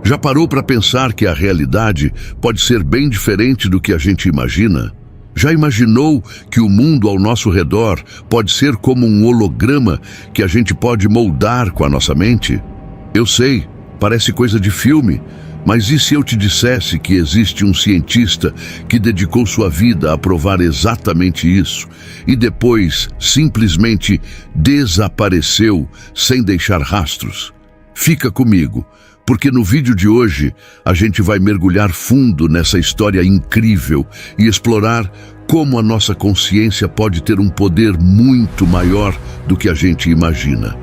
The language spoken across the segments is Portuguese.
Já parou para pensar que a realidade pode ser bem diferente do que a gente imagina? Já imaginou que o mundo ao nosso redor pode ser como um holograma que a gente pode moldar com a nossa mente? Eu sei, parece coisa de filme, mas e se eu te dissesse que existe um cientista que dedicou sua vida a provar exatamente isso e depois simplesmente desapareceu sem deixar rastros? Fica comigo, porque no vídeo de hoje a gente vai mergulhar fundo nessa história incrível e explorar como a nossa consciência pode ter um poder muito maior do que a gente imagina.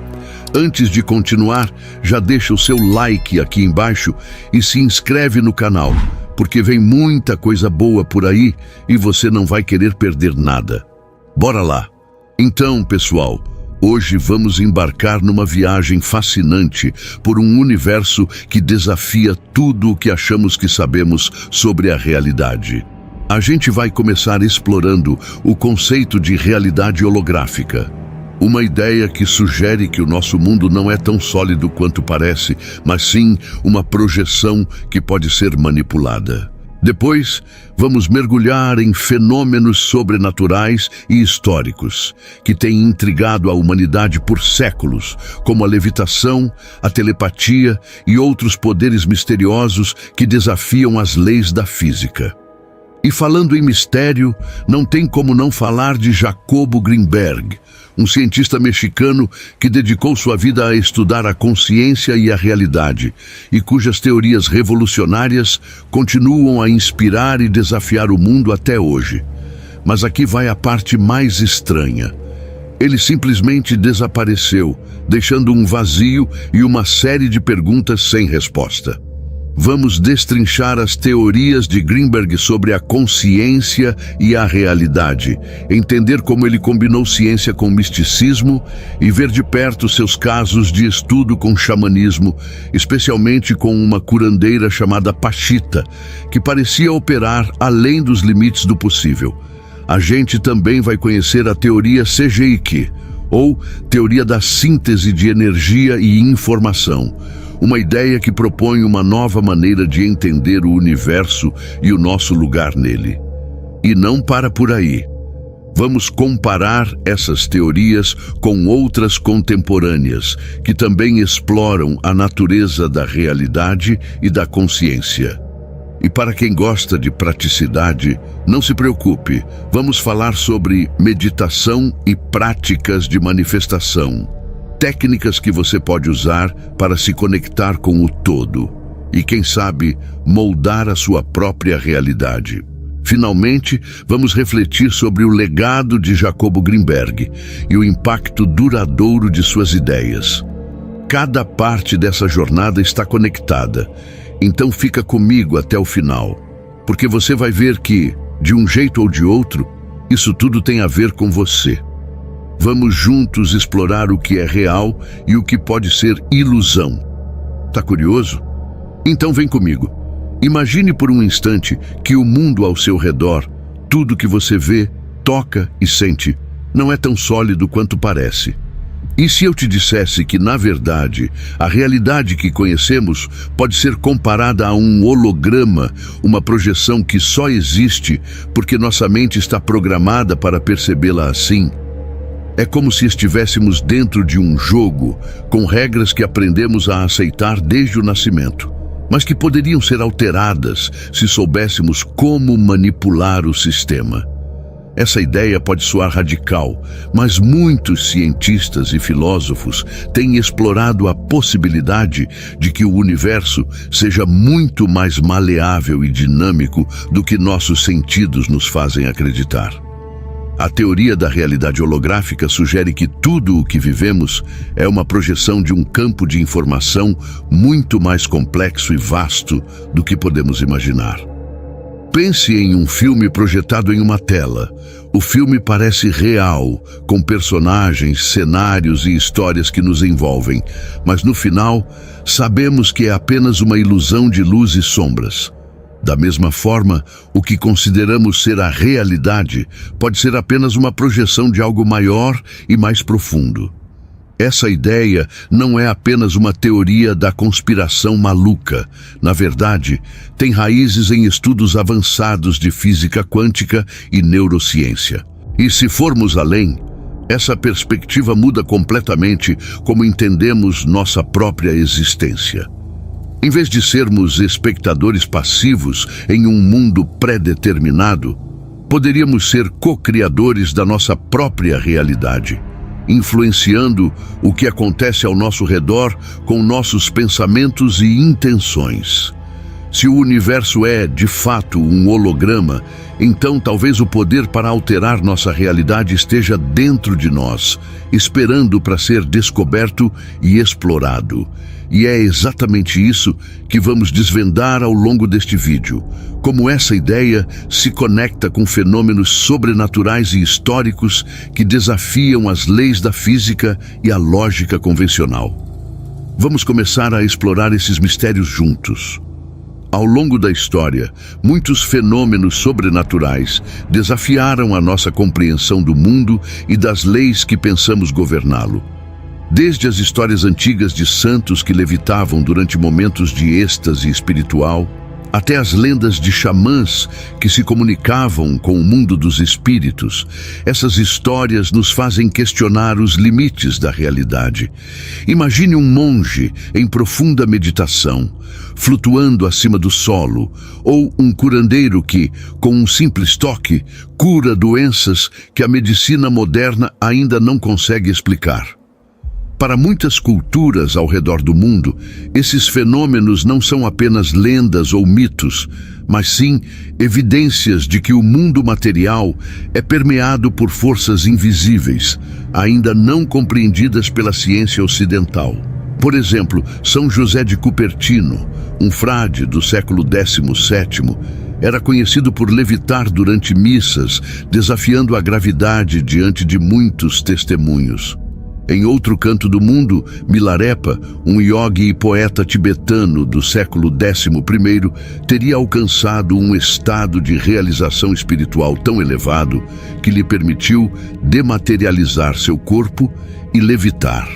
Antes de continuar, já deixa o seu like aqui embaixo e se inscreve no canal, porque vem muita coisa boa por aí e você não vai querer perder nada. Bora lá! Então, pessoal, hoje vamos embarcar numa viagem fascinante por um universo que desafia tudo o que achamos que sabemos sobre a realidade. A gente vai começar explorando o conceito de realidade holográfica. Uma ideia que sugere que o nosso mundo não é tão sólido quanto parece, mas sim uma projeção que pode ser manipulada. Depois, vamos mergulhar em fenômenos sobrenaturais e históricos que têm intrigado a humanidade por séculos, como a levitação, a telepatia e outros poderes misteriosos que desafiam as leis da física. E falando em mistério, não tem como não falar de Jacobo Greenberg, um cientista mexicano que dedicou sua vida a estudar a consciência e a realidade, e cujas teorias revolucionárias continuam a inspirar e desafiar o mundo até hoje. Mas aqui vai a parte mais estranha. Ele simplesmente desapareceu, deixando um vazio e uma série de perguntas sem resposta. Vamos destrinchar as teorias de Greenberg sobre a consciência e a realidade, entender como ele combinou ciência com misticismo e ver de perto seus casos de estudo com xamanismo, especialmente com uma curandeira chamada Pachita, que parecia operar além dos limites do possível. A gente também vai conhecer a teoria CGIQ, ou teoria da síntese de energia e informação, uma ideia que propõe uma nova maneira de entender o universo e o nosso lugar nele. E não para por aí. Vamos comparar essas teorias com outras contemporâneas, que também exploram a natureza da realidade e da consciência. E para quem gosta de praticidade, não se preocupe, vamos falar sobre meditação e práticas de manifestação. Técnicas que você pode usar para se conectar com o todo e, quem sabe, moldar a sua própria realidade. Finalmente, vamos refletir sobre o legado de Jacobo Greenberg e o impacto duradouro de suas ideias. Cada parte dessa jornada está conectada, então fica comigo até o final, porque você vai ver que, de um jeito ou de outro, isso tudo tem a ver com você. Vamos juntos explorar o que é real e o que pode ser ilusão. Tá curioso? Então vem comigo. Imagine por um instante que o mundo ao seu redor, tudo que você vê, toca e sente, não é tão sólido quanto parece. E se eu te dissesse que, na verdade, a realidade que conhecemos pode ser comparada a um holograma, uma projeção que só existe porque nossa mente está programada para percebê-la assim? É como se estivéssemos dentro de um jogo, com regras que aprendemos a aceitar desde o nascimento, mas que poderiam ser alteradas se soubéssemos como manipular o sistema. Essa ideia pode soar radical, mas muitos cientistas e filósofos têm explorado a possibilidade de que o universo seja muito mais maleável e dinâmico do que nossos sentidos nos fazem acreditar. A teoria da realidade holográfica sugere que tudo o que vivemos é uma projeção de um campo de informação muito mais complexo e vasto do que podemos imaginar. Pense em um filme projetado em uma tela. O filme parece real, com personagens, cenários e histórias que nos envolvem, mas no final, sabemos que é apenas uma ilusão de luz e sombras. Da mesma forma, o que consideramos ser a realidade pode ser apenas uma projeção de algo maior e mais profundo. Essa ideia não é apenas uma teoria da conspiração maluca. Na verdade, tem raízes em estudos avançados de física quântica e neurociência. E se formos além, essa perspectiva muda completamente como entendemos nossa própria existência. Em vez de sermos espectadores passivos em um mundo pré-determinado, poderíamos ser co-criadores da nossa própria realidade, influenciando o que acontece ao nosso redor com nossos pensamentos e intenções. Se o universo é, de fato, um holograma, então talvez o poder para alterar nossa realidade esteja dentro de nós, esperando para ser descoberto e explorado. E é exatamente isso que vamos desvendar ao longo deste vídeo. Como essa ideia se conecta com fenômenos sobrenaturais e históricos que desafiam as leis da física e a lógica convencional. Vamos começar a explorar esses mistérios juntos. Ao longo da história, muitos fenômenos sobrenaturais desafiaram a nossa compreensão do mundo e das leis que pensamos governá-lo. Desde as histórias antigas de santos que levitavam durante momentos de êxtase espiritual, até as lendas de xamãs que se comunicavam com o mundo dos espíritos, essas histórias nos fazem questionar os limites da realidade. Imagine um monge em profunda meditação, flutuando acima do solo, ou um curandeiro que, com um simples toque, cura doenças que a medicina moderna ainda não consegue explicar. Para muitas culturas ao redor do mundo, esses fenômenos não são apenas lendas ou mitos, mas sim evidências de que o mundo material é permeado por forças invisíveis, ainda não compreendidas pela ciência ocidental. Por exemplo, São José de Cupertino, um frade do século XVII, era conhecido por levitar durante missas, desafiando a gravidade diante de muitos testemunhos. Em outro canto do mundo, Milarepa, um iogue e poeta tibetano do século XI, teria alcançado um estado de realização espiritual tão elevado que lhe permitiu dematerializar seu corpo e levitar.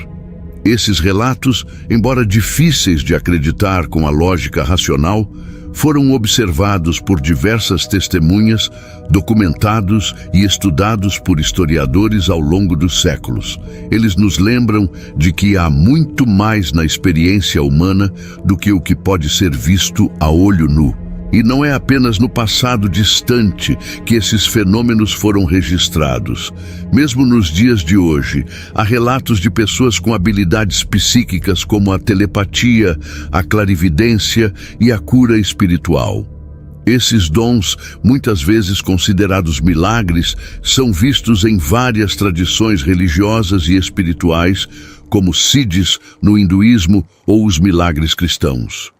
Esses relatos, embora difíceis de acreditar com a lógica racional, foram observados por diversas testemunhas, documentados e estudados por historiadores ao longo dos séculos. Eles nos lembram de que há muito mais na experiência humana do que o que pode ser visto a olho nu. E não é apenas no passado distante que esses fenômenos foram registrados. Mesmo nos dias de hoje, há relatos de pessoas com habilidades psíquicas como a telepatia, a clarividência e a cura espiritual. Esses dons, muitas vezes considerados milagres, são vistos em várias tradições religiosas e espirituais, como Siddhis no hinduísmo ou os milagres cristãos.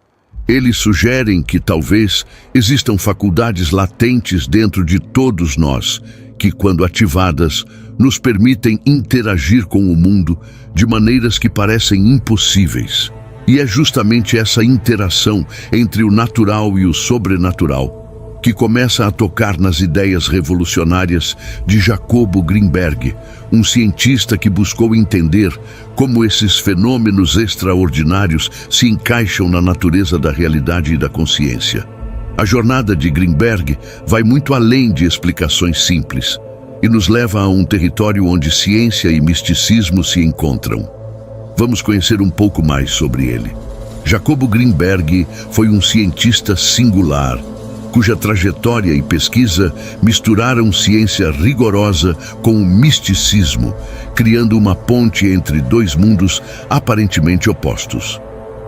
Eles sugerem que talvez existam faculdades latentes dentro de todos nós, que, quando ativadas, nos permitem interagir com o mundo de maneiras que parecem impossíveis. E é justamente essa interação entre o natural e o sobrenatural que começa a tocar nas ideias revolucionárias de Jacobo Greenberg, um cientista que buscou entender como esses fenômenos extraordinários se encaixam na natureza da realidade e da consciência. A jornada de Greenberg vai muito além de explicações simples e nos leva a um território onde ciência e misticismo se encontram. Vamos conhecer um pouco mais sobre ele. Jacobo Greenberg foi um cientista singular, cuja trajetória e pesquisa misturaram ciência rigorosa com o misticismo, criando uma ponte entre dois mundos aparentemente opostos.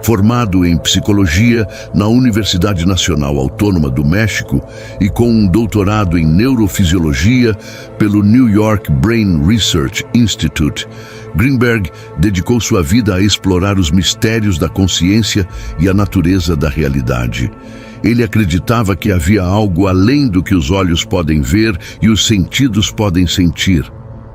Formado em psicologia na Universidade Nacional Autônoma do México e com um doutorado em neurofisiologia pelo New York Brain Research Institute, Greenberg dedicou sua vida a explorar os mistérios da consciência e a natureza da realidade. Ele acreditava que havia algo além do que os olhos podem ver e os sentidos podem sentir.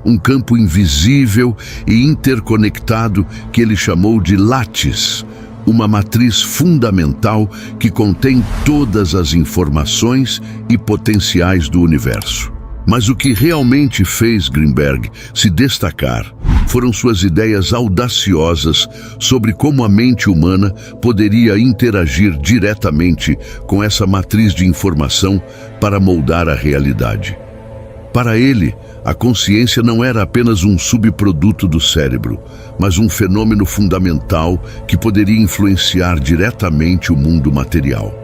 Um campo invisível e interconectado que ele chamou de látice, uma matriz fundamental que contém todas as informações e potenciais do universo. Mas o que realmente fez Greenberg se destacar foram suas ideias audaciosas sobre como a mente humana poderia interagir diretamente com essa matriz de informação para moldar a realidade. Para ele, a consciência não era apenas um subproduto do cérebro, mas um fenômeno fundamental que poderia influenciar diretamente o mundo material.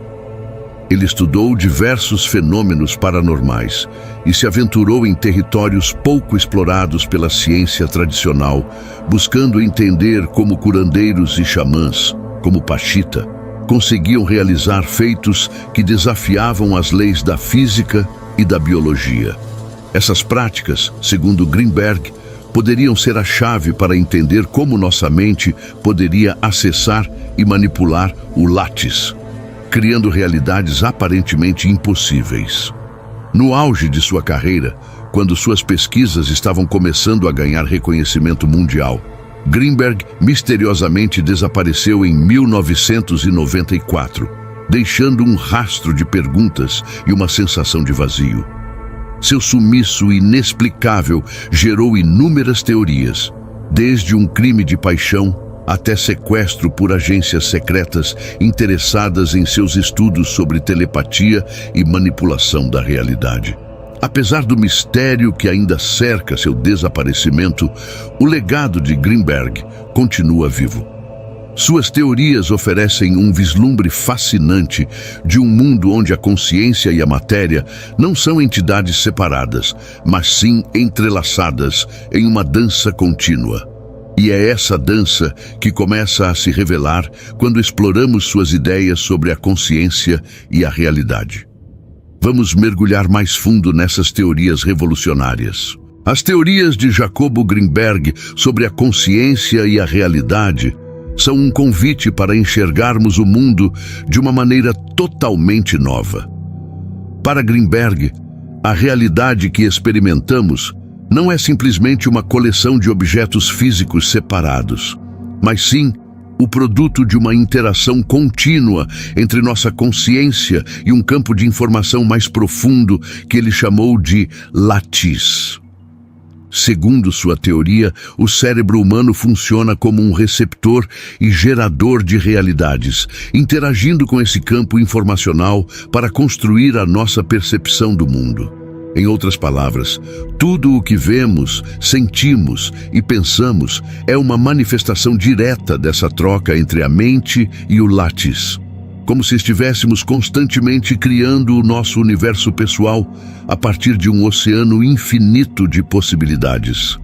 Ele estudou diversos fenômenos paranormais e se aventurou em territórios pouco explorados pela ciência tradicional, buscando entender como curandeiros e xamãs, como Pachita, conseguiam realizar feitos que desafiavam as leis da física e da biologia. Essas práticas, segundo Greenberg, poderiam ser a chave para entender como nossa mente poderia acessar e manipular o látice, criando realidades aparentemente impossíveis. No auge de sua carreira, quando suas pesquisas estavam começando a ganhar reconhecimento mundial, Greenberg misteriosamente desapareceu em 1994, deixando um rastro de perguntas e uma sensação de vazio. Seu sumiço inexplicável gerou inúmeras teorias, desde um crime de paixão até sequestro por agências secretas interessadas em seus estudos sobre telepatia e manipulação da realidade. Apesar do mistério que ainda cerca seu desaparecimento, o legado de Greenberg continua vivo. Suas teorias oferecem um vislumbre fascinante de um mundo onde a consciência e a matéria não são entidades separadas, mas sim entrelaçadas em uma dança contínua. E é essa dança que começa a se revelar quando exploramos suas ideias sobre a consciência e a realidade. Vamos mergulhar mais fundo nessas teorias revolucionárias. As teorias de Jacobo Greenberg sobre a consciência e a realidade são um convite para enxergarmos o mundo de uma maneira totalmente nova. Para Greenberg, a realidade que experimentamos não é simplesmente uma coleção de objetos físicos separados, mas sim o produto de uma interação contínua entre nossa consciência e um campo de informação mais profundo que ele chamou de látice. Segundo sua teoria, o cérebro humano funciona como um receptor e gerador de realidades, interagindo com esse campo informacional para construir a nossa percepção do mundo. Em outras palavras, tudo o que vemos, sentimos e pensamos é uma manifestação direta dessa troca entre a mente e o látice. Como se estivéssemos constantemente criando o nosso universo pessoal a partir de um oceano infinito de possibilidades.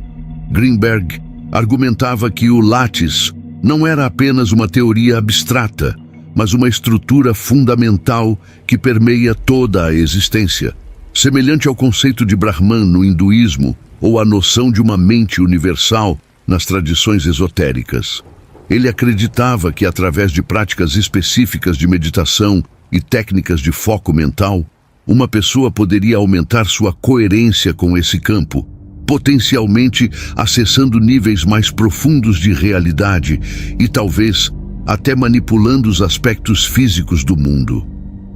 Greenberg argumentava que o látice não era apenas uma teoria abstrata, mas uma estrutura fundamental que permeia toda a existência. Semelhante ao conceito de Brahman no hinduísmo ou à noção de uma mente universal nas tradições esotéricas. Ele acreditava que, através de práticas específicas de meditação e técnicas de foco mental, uma pessoa poderia aumentar sua coerência com esse campo, potencialmente acessando níveis mais profundos de realidade e talvez até manipulando os aspectos físicos do mundo.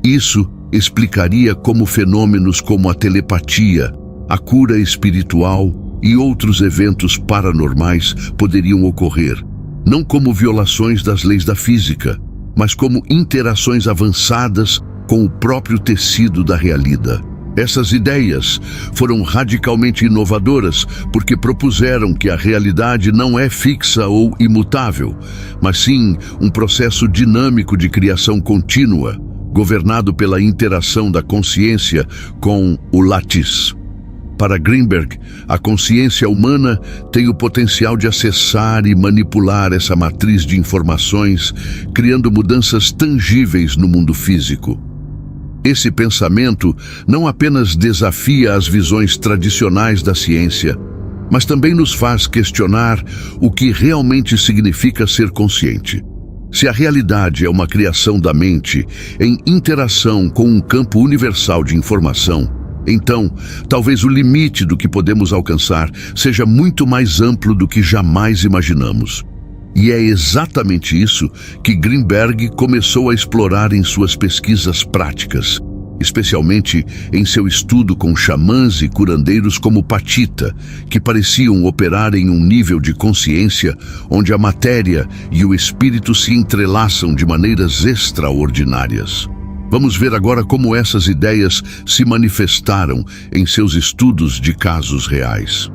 Isso explicaria como fenômenos como a telepatia, a cura espiritual e outros eventos paranormais poderiam ocorrer, não como violações das leis da física, mas como interações avançadas com o próprio tecido da realidade. Essas ideias foram radicalmente inovadoras porque propuseram que a realidade não é fixa ou imutável, mas sim um processo dinâmico de criação contínua, governado pela interação da consciência com o látice. Para Greenberg, a consciência humana tem o potencial de acessar e manipular essa matriz de informações, criando mudanças tangíveis no mundo físico. Esse pensamento não apenas desafia as visões tradicionais da ciência, mas também nos faz questionar o que realmente significa ser consciente. Se a realidade é uma criação da mente em interação com um campo universal de informação, então, talvez o limite do que podemos alcançar seja muito mais amplo do que jamais imaginamos. E é exatamente isso que Greenberg começou a explorar em suas pesquisas práticas. especialmente em seu estudo com xamãs e curandeiros como Pachita, que pareciam operar em um nível de consciência onde a matéria e o espírito se entrelaçam de maneiras extraordinárias. Vamos ver agora como essas ideias se manifestaram em seus estudos de casos reais.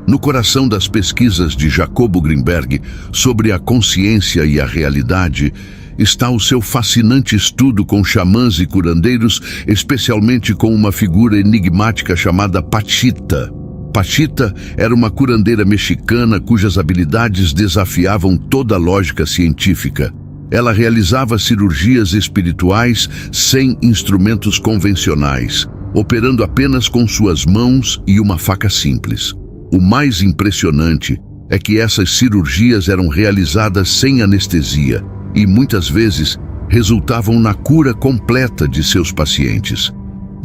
No coração das pesquisas de Jacobo Greenberg sobre a consciência e a realidade está o seu fascinante estudo com xamãs e curandeiros, especialmente com uma figura enigmática chamada Pachita. Pachita era uma curandeira mexicana cujas habilidades desafiavam toda a lógica científica. Ela realizava cirurgias espirituais sem instrumentos convencionais, operando apenas com suas mãos e uma faca simples. O mais impressionante é que essas cirurgias eram realizadas sem anestesia e muitas vezes resultavam na cura completa de seus pacientes.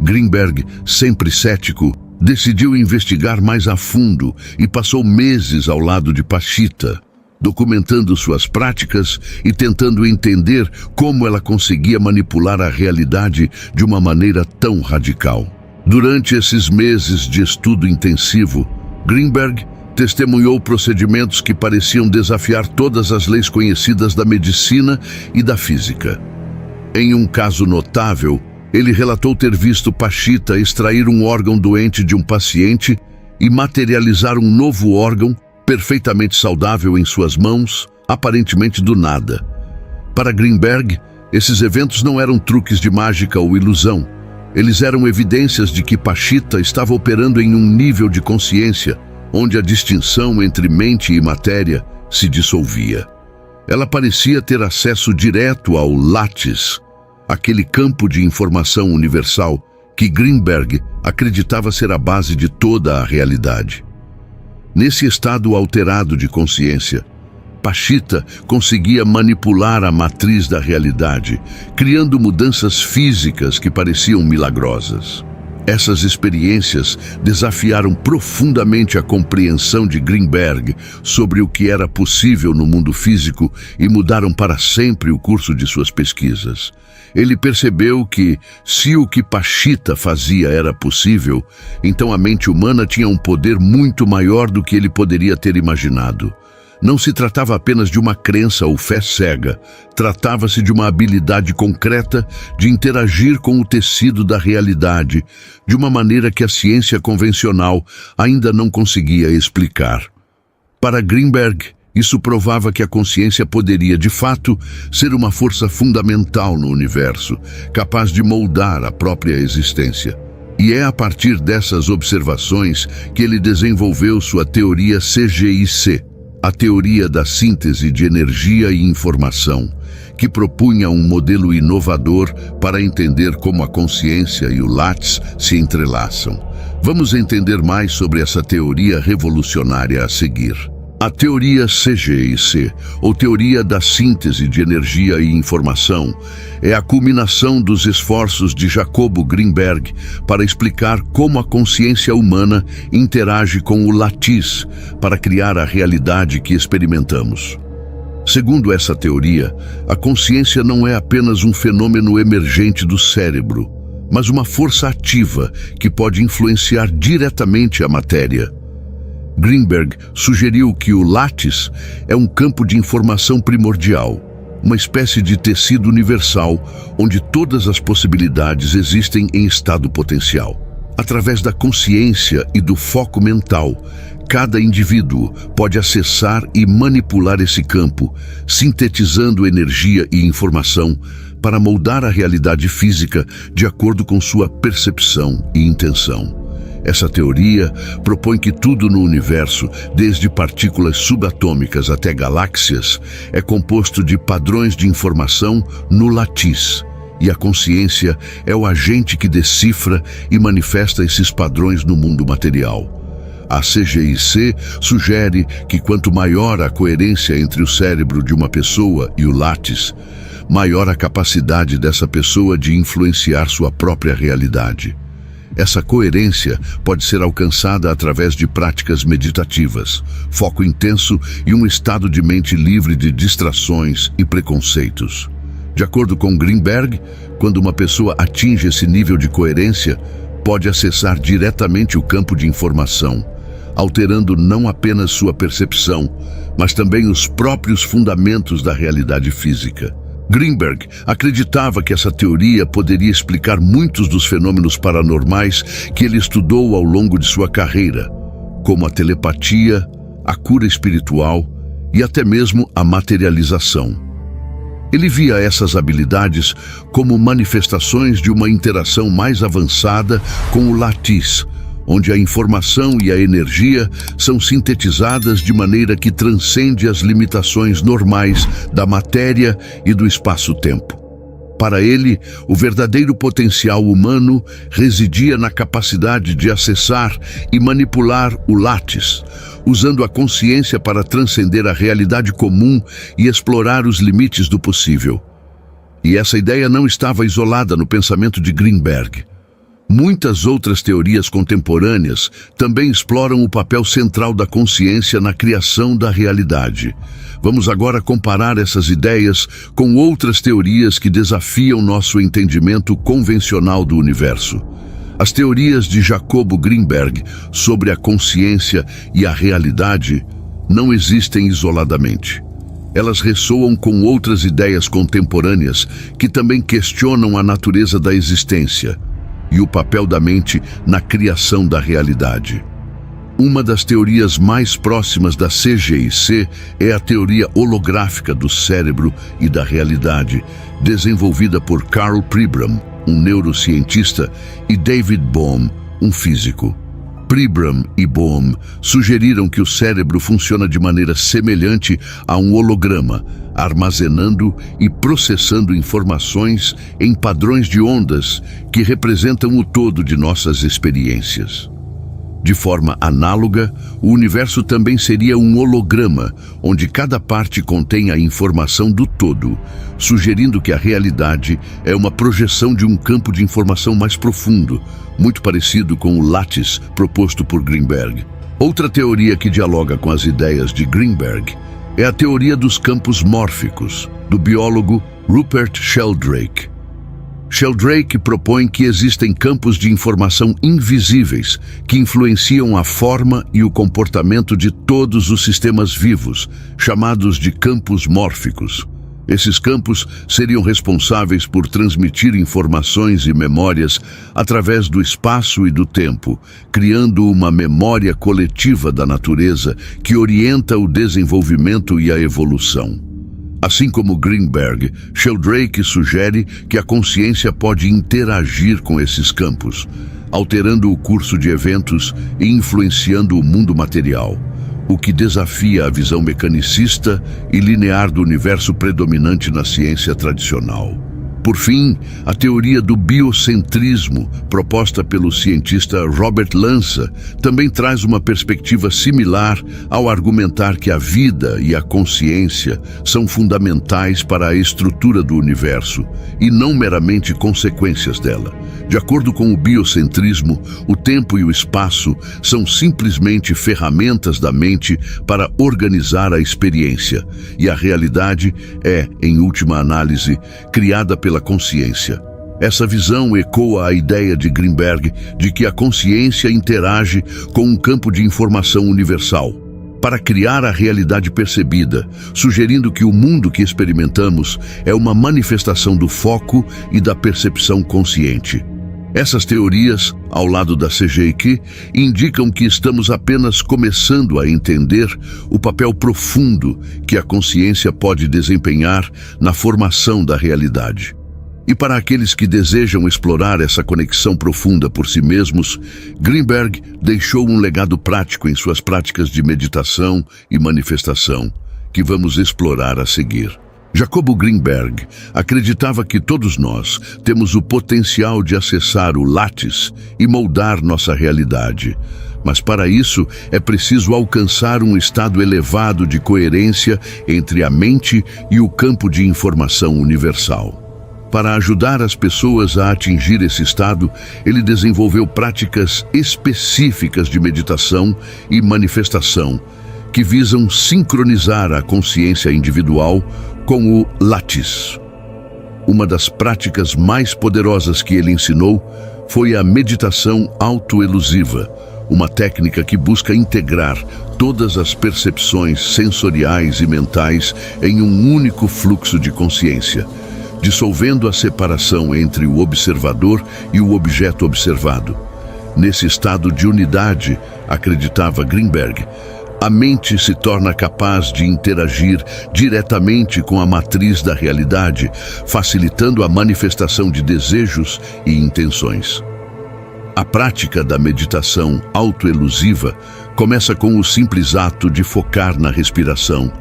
Greenberg, sempre cético, decidiu investigar mais a fundo e passou meses ao lado de Pachita, documentando suas práticas e tentando entender como ela conseguia manipular a realidade de uma maneira tão radical. Durante esses meses de estudo intensivo, Greenberg testemunhou procedimentos que pareciam desafiar todas as leis conhecidas da medicina e da física. Em um caso notável, ele relatou ter visto Pachita extrair um órgão doente de um paciente e materializar um novo órgão perfeitamente saudável em suas mãos, aparentemente do nada. Para Greenberg, esses eventos não eram truques de mágica ou ilusão. Eles eram evidências de que Pachita estava operando em um nível de consciência onde a distinção entre mente e matéria se dissolvia. Ela parecia ter acesso direto ao látis, aquele campo de informação universal que Greenberg acreditava ser a base de toda a realidade. Nesse estado alterado de consciência, Pachita conseguia manipular a matriz da realidade, criando mudanças físicas que pareciam milagrosas. Essas experiências desafiaram profundamente a compreensão de Greenberg sobre o que era possível no mundo físico e mudaram para sempre o curso de suas pesquisas. Ele percebeu que, se o que Pachita fazia era possível, então a mente humana tinha um poder muito maior do que ele poderia ter imaginado. Não se tratava apenas de uma crença ou fé cega, tratava-se de uma habilidade concreta de interagir com o tecido da realidade, de uma maneira que a ciência convencional ainda não conseguia explicar. Para Greenberg, isso provava que a consciência poderia, de fato, ser uma força fundamental no universo, capaz de moldar a própria existência. E é a partir dessas observações que ele desenvolveu sua teoria CGIC, a teoria da síntese de energia e informação, que propunha um modelo inovador para entender como a consciência e o látis se entrelaçam. Vamos entender mais sobre essa teoria revolucionária a seguir. A teoria CGIC, ou teoria da síntese de energia e informação, é a culminação dos esforços de Jacobo Greenberg para explicar como a consciência humana interage com o látis para criar a realidade que experimentamos. Segundo essa teoria, a consciência não é apenas um fenômeno emergente do cérebro, mas uma força ativa que pode influenciar diretamente a matéria. Greenberg sugeriu que o látis é um campo de informação primordial, uma espécie de tecido universal onde todas as possibilidades existem em estado potencial. Através da consciência e do foco mental, cada indivíduo pode acessar e manipular esse campo, sintetizando energia e informação para moldar a realidade física de acordo com sua percepção e intenção. Essa teoria propõe que tudo no universo, desde partículas subatômicas até galáxias, é composto de padrões de informação no látis, e a consciência é o agente que decifra e manifesta esses padrões no mundo material. A CGIC sugere que quanto maior a coerência entre o cérebro de uma pessoa e o látis, maior a capacidade dessa pessoa de influenciar sua própria realidade. Essa coerência pode ser alcançada através de práticas meditativas, foco intenso e um estado de mente livre de distrações e preconceitos. De acordo com Greenberg, quando uma pessoa atinge esse nível de coerência, pode acessar diretamente o campo de informação, alterando não apenas sua percepção, mas também os próprios fundamentos da realidade física. Greenberg acreditava que essa teoria poderia explicar muitos dos fenômenos paranormais que ele estudou ao longo de sua carreira, como a telepatia, a cura espiritual e até mesmo a materialização. Ele via essas habilidades como manifestações de uma interação mais avançada com o latiz, onde a informação e a energia são sintetizadas de maneira que transcende as limitações normais da matéria e do espaço-tempo. Para ele, o verdadeiro potencial humano residia na capacidade de acessar e manipular o latiz, usando a consciência para transcender a realidade comum e explorar os limites do possível. E essa ideia não estava isolada no pensamento de Greenberg. Muitas outras teorias contemporâneas também exploram o papel central da consciência na criação da realidade. Vamos agora comparar essas ideias com outras teorias que desafiam nosso entendimento convencional do universo. As teorias de Jacobo Greenberg sobre a consciência e a realidade não existem isoladamente. Elas ressoam com outras ideias contemporâneas que também questionam a natureza da existência e o papel da mente na criação da realidade. Uma das teorias mais próximas da CGIC é a teoria holográfica do cérebro e da realidade, desenvolvida por Karl Pribram, um neurocientista, e David Bohm, um físico. Pribram e Bohm sugeriram que o cérebro funciona de maneira semelhante a um holograma, armazenando e processando informações em padrões de ondas que representam o todo de nossas experiências. De forma análoga, o universo também seria um holograma, onde cada parte contém a informação do todo, sugerindo que a realidade é uma projeção de um campo de informação mais profundo, muito parecido com o lattice proposto por Greenberg. Outra teoria que dialoga com as ideias de Greenberg é a teoria dos campos mórficos, do biólogo Rupert Sheldrake. Sheldrake propõe que existem campos de informação invisíveis que influenciam a forma e o comportamento de todos os sistemas vivos, chamados de campos mórficos. Esses campos seriam responsáveis por transmitir informações e memórias através do espaço e do tempo, criando uma memória coletiva da natureza que orienta o desenvolvimento e a evolução. Assim como Greenberg, Sheldrake sugere que a consciência pode interagir com esses campos, alterando o curso de eventos e influenciando o mundo material, o que desafia a visão mecanicista e linear do universo predominante na ciência tradicional. Por fim, a teoria do biocentrismo, proposta pelo cientista Robert Lanza, também traz uma perspectiva similar ao argumentar que a vida e a consciência são fundamentais para a estrutura do universo e não meramente consequências dela. De acordo com o biocentrismo, o tempo e o espaço são simplesmente ferramentas da mente para organizar a experiência, e a realidade é, em última análise, criada pela consciência. Essa visão ecoa a ideia de Greenberg de que a consciência interage com um campo de informação universal para criar a realidade percebida, sugerindo que o mundo que experimentamos é uma manifestação do foco e da percepção consciente. Essas teorias, ao lado da CGIQ, indicam que estamos apenas começando a entender o papel profundo que a consciência pode desempenhar na formação da realidade. E para aqueles que desejam explorar essa conexão profunda por si mesmos, Greenberg deixou um legado prático em suas práticas de meditação e manifestação, que vamos explorar a seguir. Jacobo Greenberg acreditava que todos nós temos o potencial de acessar o lattice e moldar nossa realidade. Mas para isso é preciso alcançar um estado elevado de coerência entre a mente e o campo de informação universal. Para ajudar as pessoas a atingir esse estado, ele desenvolveu práticas específicas de meditação e manifestação que visam sincronizar a consciência individual com o lattice. uma das práticas mais poderosas que ele ensinou foi a meditação autoelusiva, uma técnica que busca integrar todas as percepções sensoriais e mentais em um único fluxo de consciência, dissolvendo a separação entre o observador e o objeto observado. Nesse estado de unidade, acreditava Greenberg, a mente se torna capaz de interagir diretamente com a matriz da realidade, facilitando a manifestação de desejos e intenções. A prática da meditação autoelusiva começa com o simples ato de focar na respiração,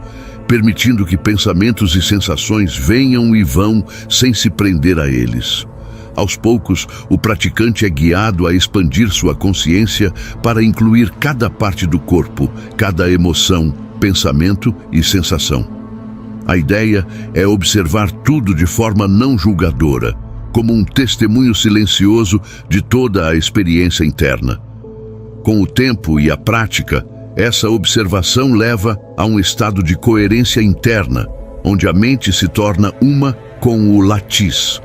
permitindo que pensamentos e sensações venham e vão sem se prender a eles. Aos poucos, o praticante é guiado a expandir sua consciência para incluir cada parte do corpo, cada emoção, pensamento e sensação. A ideia é observar tudo de forma não julgadora, como um testemunho silencioso de toda a experiência interna. Com o tempo e a prática, essa observação leva a um estado de coerência interna, onde a mente se torna uma com o latiz.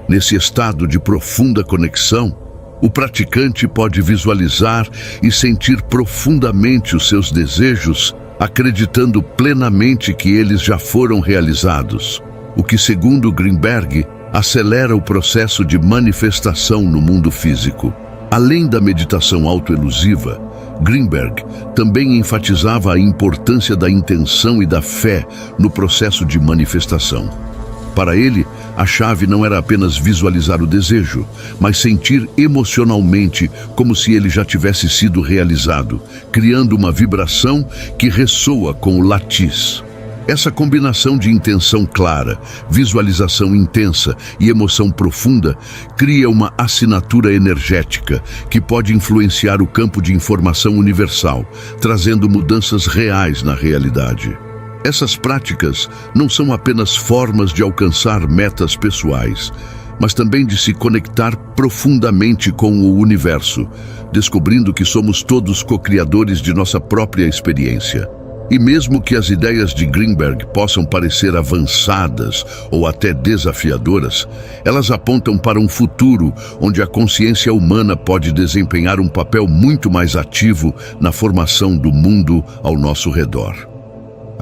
Nesse estado de profunda conexão, o praticante pode visualizar e sentir profundamente os seus desejos, acreditando plenamente que eles já foram realizados, o que, segundo Greenberg, acelera o processo de manifestação no mundo físico. Além da meditação autoelusiva, Greenberg também enfatizava a importância da intenção e da fé no processo de manifestação. Para ele, a chave não era apenas visualizar o desejo, mas sentir emocionalmente como se ele já tivesse sido realizado, criando uma vibração que ressoa com o latiz. Essa combinação de intenção clara, visualização intensa e emoção profunda cria uma assinatura energética que pode influenciar o campo de informação universal, trazendo mudanças reais na realidade. Essas práticas não são apenas formas de alcançar metas pessoais, mas também de se conectar profundamente com o universo, descobrindo que somos todos co-criadores de nossa própria experiência. E mesmo que as ideias de Greenberg possam parecer avançadas ou até desafiadoras, elas apontam para um futuro onde a consciência humana pode desempenhar um papel muito mais ativo na formação do mundo ao nosso redor.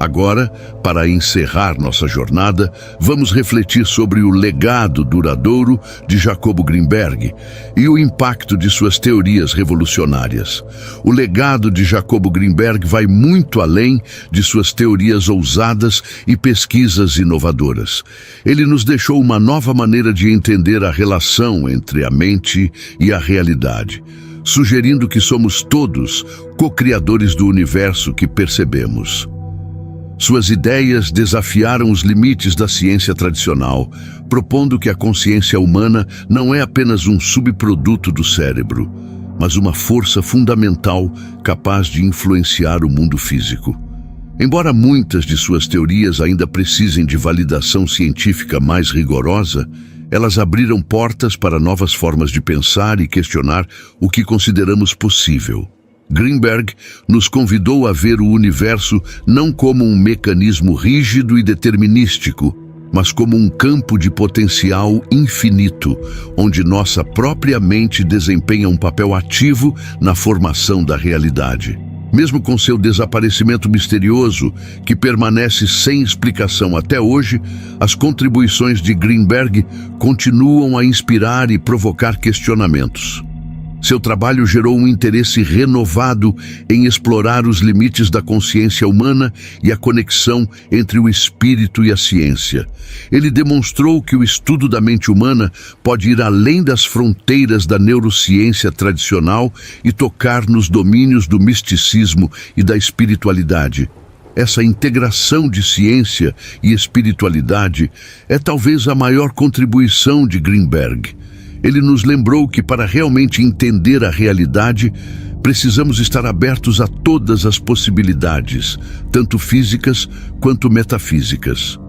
Agora, para encerrar nossa jornada, vamos refletir sobre o legado duradouro de Jacobo Greenberg e o impacto de suas teorias revolucionárias. O legado de Jacobo Greenberg vai muito além de suas teorias ousadas e pesquisas inovadoras. Ele nos deixou uma nova maneira de entender a relação entre a mente e a realidade, sugerindo que somos todos co-criadores do universo que percebemos. Suas ideias desafiaram os limites da ciência tradicional, propondo que a consciência humana não é apenas um subproduto do cérebro, mas uma força fundamental capaz de influenciar o mundo físico. Embora muitas de suas teorias ainda precisem de validação científica mais rigorosa, elas abriram portas para novas formas de pensar e questionar o que consideramos possível. Greenberg nos convidou a ver o universo não como um mecanismo rígido e determinístico, mas como um campo de potencial infinito, onde nossa própria mente desempenha um papel ativo na formação da realidade. Mesmo com seu desaparecimento misterioso, que permanece sem explicação até hoje, as contribuições de Greenberg continuam a inspirar e provocar questionamentos. Seu trabalho gerou um interesse renovado em explorar os limites da consciência humana e a conexão entre o espírito e a ciência. Ele demonstrou que o estudo da mente humana pode ir além das fronteiras da neurociência tradicional e tocar nos domínios do misticismo e da espiritualidade. Essa integração de ciência e espiritualidade é talvez a maior contribuição de Greenberg. Ele nos lembrou que para realmente entender a realidade, precisamos estar abertos a todas as possibilidades, tanto físicas quanto metafísicas.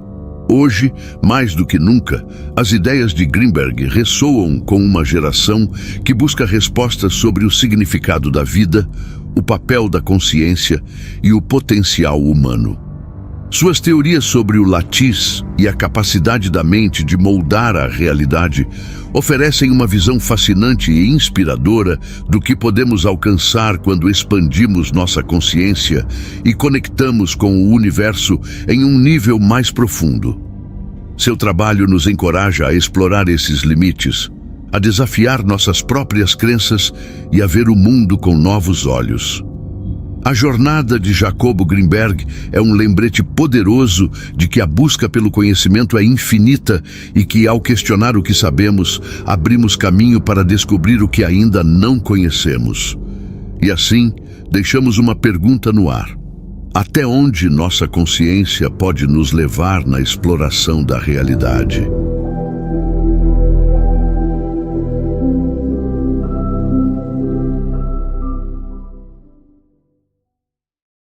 Hoje, mais do que nunca, as ideias de Greenberg ressoam com uma geração que busca respostas sobre o significado da vida, o papel da consciência e o potencial humano. Suas teorias sobre o latiz e a capacidade da mente de moldar a realidade oferecem uma visão fascinante e inspiradora do que podemos alcançar quando expandimos nossa consciência e conectamos com o universo em um nível mais profundo. Seu trabalho nos encoraja a explorar esses limites, a desafiar nossas próprias crenças e a ver o mundo com novos olhos. A jornada de Jacobo Greenberg é um lembrete poderoso de que a busca pelo conhecimento é infinita e que, ao questionar o que sabemos, abrimos caminho para descobrir o que ainda não conhecemos. E assim, deixamos uma pergunta no ar. Até onde nossa consciência pode nos levar na exploração da realidade?